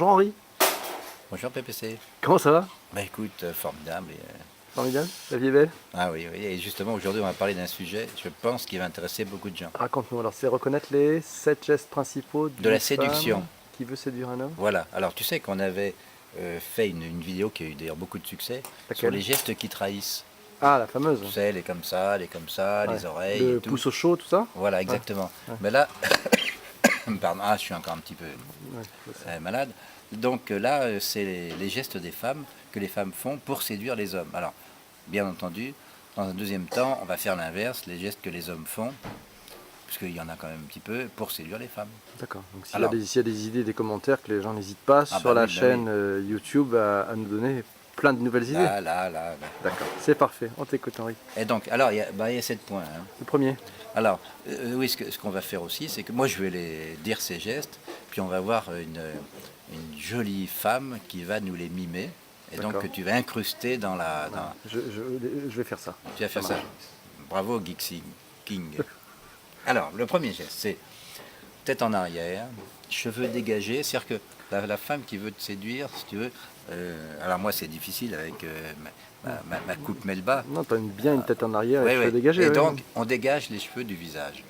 Bonjour Henri, Bonjour PPC. comment ça va? Bah écoute, formidable. Formidable, la vie est belle? Ah oui, oui, et justement aujourd'hui on va parler d'un sujet, je pense, qui va intéresser beaucoup de gens. Raconte-nous, alors c'est reconnaître les 7 gestes principaux De la d'une séduction. femme qui veut séduire un homme? Voilà, alors tu sais qu'on avait fait une vidéo qui a eu d'ailleurs beaucoup de succès sur Laquelle? les gestes qui trahissent. Ah, la fameuse. Tu sais, les comme ça, Ouais. les oreilles Le et tout. pouce au chaud, tout ça? Voilà, Ouais, exactement. ouais. Mais là, pardon, je suis encore un petit peu Ouais, je sais. malade. Donc là, c'est les gestes des femmes que les femmes font pour séduire les hommes. Alors, bien entendu, dans un deuxième temps, on va faire l'inverse, les gestes que les hommes font, puisqu'il y en a quand même un petit peu, pour séduire les femmes. D'accord, donc Alors, s'il y a des idées, des commentaires, que les gens n'hésitent pas ah sur bah la oui, bah chaîne oui. YouTube à nous donner plein de nouvelles idées. Là. D'accord, c'est parfait, on t'écoute Henri. Et donc, alors, il y a 7 points. Hein. Le premier. Alors, oui, ce qu'on va faire aussi, c'est que moi, je vais les dire ces gestes, puis on va voir une jolie femme qui va nous les mimer. Et donc, D'accord. que tu vas incruster dans la... dans- Je vais faire ça. Tu vas faire ça. marche. Bravo, Geeksy King. Alors, le premier geste, c'est tête en arrière, cheveux dégagés. C'est-à-dire que la femme qui veut te séduire, si tu veux... alors moi, c'est difficile avec ma coupe Melba. Non, t'as bien une tête en arrière et Oui, les cheveux oui. dégagés. Et oui, donc, oui. on dégage les cheveux du visage.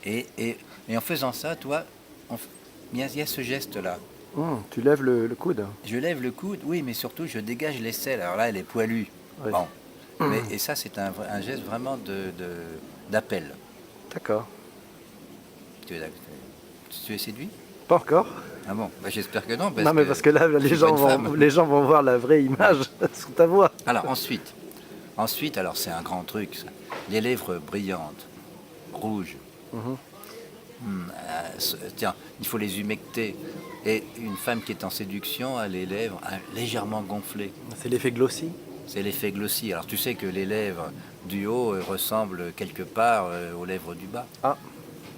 Et en faisant ça, toi, il y a ce geste-là. Tu lèves le coude. Je lève le coude, oui, mais surtout, je dégage l'aisselle. Alors là, elle est poilue. Oui. Bon. Et ça, c'est un geste vraiment d'appel. D'accord. Tu es séduit? Pas encore. Ah bon, bah, j'espère que non. Non, mais parce que là, je suis pas une femme. les gens vont voir la vraie image sur ta voix. Alors ensuite, alors c'est un grand truc, ça. Les lèvres brillantes, rouges. Mhm. Tiens, il faut les humecter. Et une femme qui est en séduction a les lèvres légèrement gonflées. C'est l'effet glossy. C'est l'effet glossy. Alors tu sais que les lèvres du haut ressemblent quelque part aux lèvres du bas. Ah,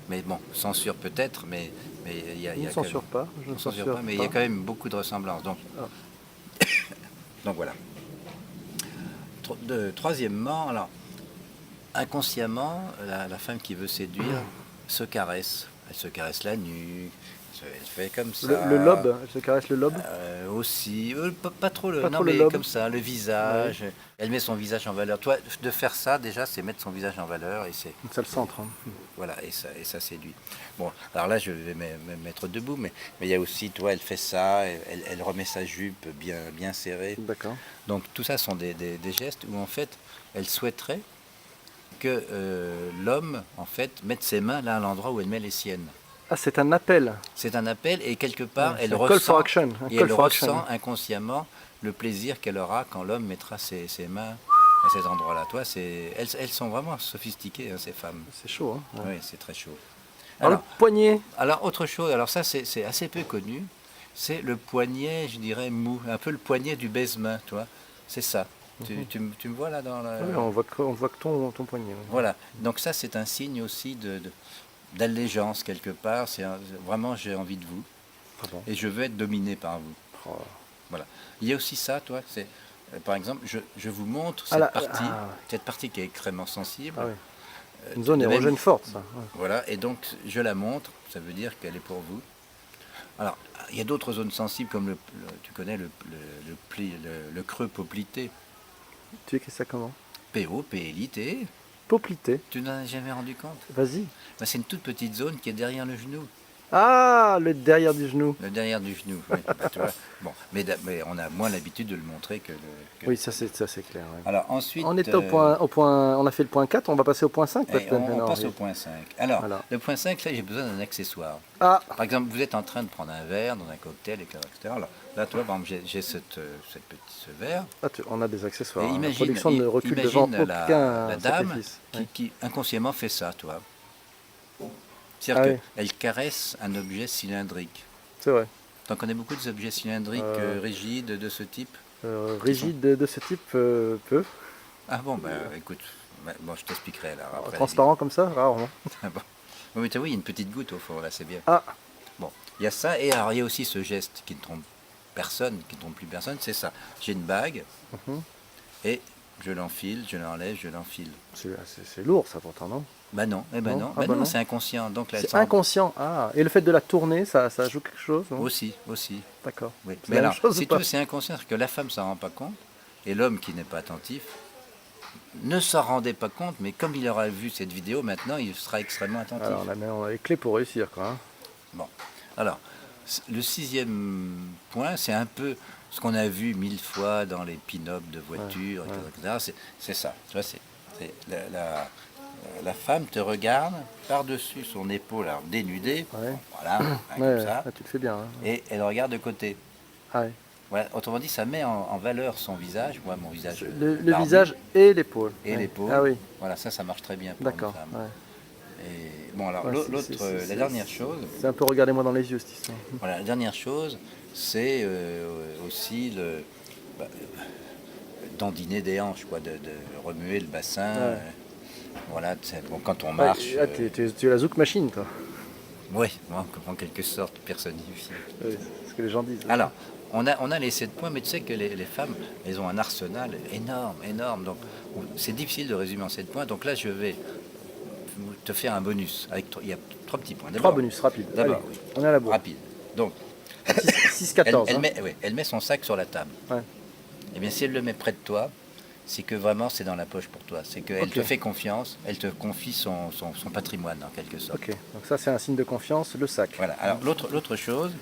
Mais bon, censure peut-être, mais il y a je ne quand censure même- pas. Je on ne censure censure pas, mais il y a pas. quand même beaucoup de ressemblances. Donc, Ah. donc voilà. Troisièmement, alors, inconsciemment, la femme qui veut séduire se caresse. Elle se caresse la nuque, elle fait comme ça. Le lobe, elle se caresse le lobe. Aussi, pas trop Pas non trop le mais lobe. comme ça, le visage. Elle met son visage en valeur. Toi, de faire ça déjà, c'est mettre son visage en valeur et c'est C'est le centre. Hein. voilà et ça séduit. Bon, alors là, je vais me mettre debout, mais il y a aussi, toi, elle fait ça, elle remet sa jupe bien serrée. D'accord. Donc tout ça sont des gestes où en fait, elle souhaiterait que l'homme en fait mette ses mains là à l'endroit où elle met les siennes. Ah, c'est un appel. C'est un appel et quelque part, Ouais, elle c'est un call for ressent, action, un et call elle for action. ressent inconsciemment le plaisir qu'elle aura quand l'homme mettra ses mains à ces endroits-là. Toi, elles sont vraiment sophistiquées, hein, ces femmes. C'est chaud. Hein. Ouais. Oui, c'est très chaud. Alors, le poignet. Alors, autre chose, alors ça c'est assez peu connu, c'est le poignet, je dirais, mou, un peu le poignet du baise-main, toi. C'est ça. Tu me vois là dans la... Ouais, on voit que ton poignet. Ouais. Voilà. Donc ça, c'est un signe aussi d'allégeance quelque part. Vraiment, j'ai envie de vous Ah bon. et je veux être dominé par vous. Oh. Voilà. Il y a aussi ça, toi, c'est par exemple, je vous montre Ah, cette partie qui est extrêmement sensible. Ah oui. Une zone de même- érogène forte, ça. Ouais. Voilà, et donc je la montre, ça veut dire qu'elle est pour vous. Alors, il y a d'autres zones sensibles comme tu connais le creux poplité. Tu écris ça comment? P-O-P-L-I-T. Poplité. Tu n'en as jamais rendu compte? Vas-y. Ben, c'est une toute petite zone qui est derrière le genou. Ah, le derrière du genou. Le derrière du genou. Oui, bah, tu vois. Bon, mais on a moins l'habitude de le montrer que... Oui, ça c'est clair. Ouais. Alors ensuite... On était au point, on a fait le point 4, on va passer au point 5 peut-être. on maintenant, passe Henri. au point 5. Alors, Voilà. le point 5, là, j'ai besoin d'un accessoire. Ah, Par exemple, vous êtes en train de prendre un verre dans un cocktail, etc. Alors, là, toi, par exemple, j'ai ce verre. on a des accessoires. Et Hein. La imagine, production ne recule devant imagine aucun la dame sacrifice. qui inconsciemment fait ça, toi. C'est-à-dire Ah oui. qu'elle caresse un objet cylindrique. C'est vrai. T'en connais beaucoup des objets cylindriques rigides de ce type? Rigide de ce type, peu. Ah bon, bah écoute, bon, je t'expliquerai là. Après, Transparent comme ça, rarement. Ah bon. Oui, mais tu vois, il y a une petite goutte au fond, là, c'est bien. Ah, Bon, il y a ça, et alors il y a aussi ce geste qui ne trompe personne, qui ne trompe plus personne, c'est ça. J'ai une bague, Mhm. et je l'enfile, je l'enlève, je l'enfile. c'est lourd ça pourtant, non? Bah non, eh ben Non. non, Ah bah bah non, non. c'est inconscient. Donc là, C'est ça inconscient. Ah, et le fait de la tourner, ça joue quelque chose, non? aussi. D'accord. Oui. C'est Mais la même alors, chose ou si tu pas? veux, c'est inconscient, c'est que la femme s'en rend pas compte, et l'homme qui n'est pas attentif ne s'en rendait pas compte, mais comme il aura vu cette vidéo, maintenant, il sera extrêmement attentif. Alors, on a les clés pour réussir, quoi. Hein. Bon, alors, le sixième point, c'est un peu ce qu'on a vu 1000 fois dans les pin-up de voitures, etc. C'est ça. Tu vois, c'est la femme te regarde par-dessus son épaule, alors dénudée, Ouais. voilà, hein, Ouais, comme ça, là, tu le fais bien. Hein. et elle regarde de côté. Ah, ouais. Voilà, autrement dit, ça met en valeur son visage, moi mon visage Le barbu, visage et l'épaule. et Ouais. l'épaule. Ah oui, Voilà, ça marche très bien pour une d'accord. femme. Ouais. Et bon, alors Ouais, la dernière chose, C'est un peu regardez-moi dans les yeux, cette histoire. voilà, la dernière chose, c'est aussi bah, dandiner des hanches, quoi, de remuer le bassin. Ouais. Voilà, bon, quand on marche. Ouais, tu es la zouk machine, toi. Oui, en quelque sorte personnifié. Ouais, c'est ce que les gens disent. Alors, on a les 7 points, mais tu sais que les femmes, elles ont un arsenal énorme. Donc, c'est difficile de résumer en 7 points. Donc là, je vais te faire un bonus. Il y a 3 petits points. 3 bonus, rapide. D'abord, Allez, on est à la bourre. rapide. Donc, 6, 14. elle, hein. elle met son sac sur la table. Ouais. Eh bien, si elle le met près de toi, c'est que vraiment c'est dans la poche pour toi. C'est qu'elle Ok. te fait confiance, elle te confie son patrimoine en quelque sorte. Ok, donc ça c'est un signe de confiance, le sac. Voilà. Alors l'autre chose,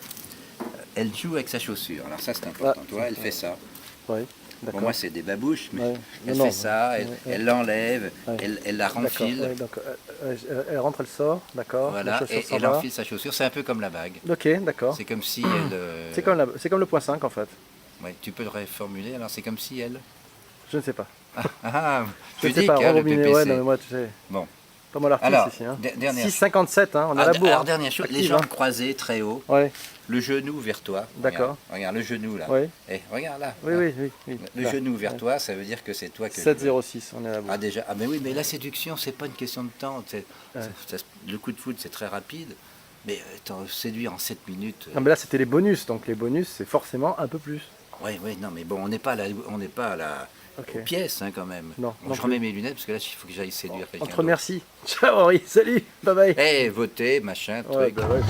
elle joue avec sa chaussure. Alors ça c'est important. Ah. Tu vois, elle fait ça. Oui, Pour d'accord. moi c'est des babouches, mais Ouais. elle Non, fait non, ça, elle l'enlève, Ouais. elle la D'accord, renfile. ouais, donc, elle rentre, elle sort, d'accord. Voilà, la chaussure et s'en elle va. enfile sa chaussure. C'est un peu comme la bague. Ok, d'accord. C'est comme si elle. C'est comme le point 5 en fait. Ouais, tu peux le reformuler. Alors c'est comme si elle. Je ne sais pas. Tu Je ne sais dis pas, qu'elle le rembobiner, PPC. ouais, non mais moi tu sais. Bon. Pas moi l'artiste Alors, ici. Hein. dernière 6,57, hein, on est à la bourre. Alors hein. dernière chose, les Active, jambes hein. croisées très haut, Ouais, le genou vers toi. D'accord. Regarde le genou là. ouais. Eh, regarde là. Oui, là. oui. Le Là. genou vers Ouais. toi, ça veut dire que c'est toi que je veux. 7,06, on est à la bourre. Ah déjà, ah mais oui, mais la séduction, c'est pas une question de temps. Ouais. Le coup de foudre, c'est très rapide. Mais séduire en 7 minutes. Non mais là c'était les bonus, donc les bonus c'est forcément un peu plus. Oui, non, mais bon, on n'est pas à la Ok. aux pièces hein, quand même. Non, Bon, non je remets plus. mes lunettes parce que là, il faut que j'aille séduire quelqu'un. Entre merci. Ciao Henri, salut, bye bye. Eh, voter, machin, Ouais, truc. bah ouais.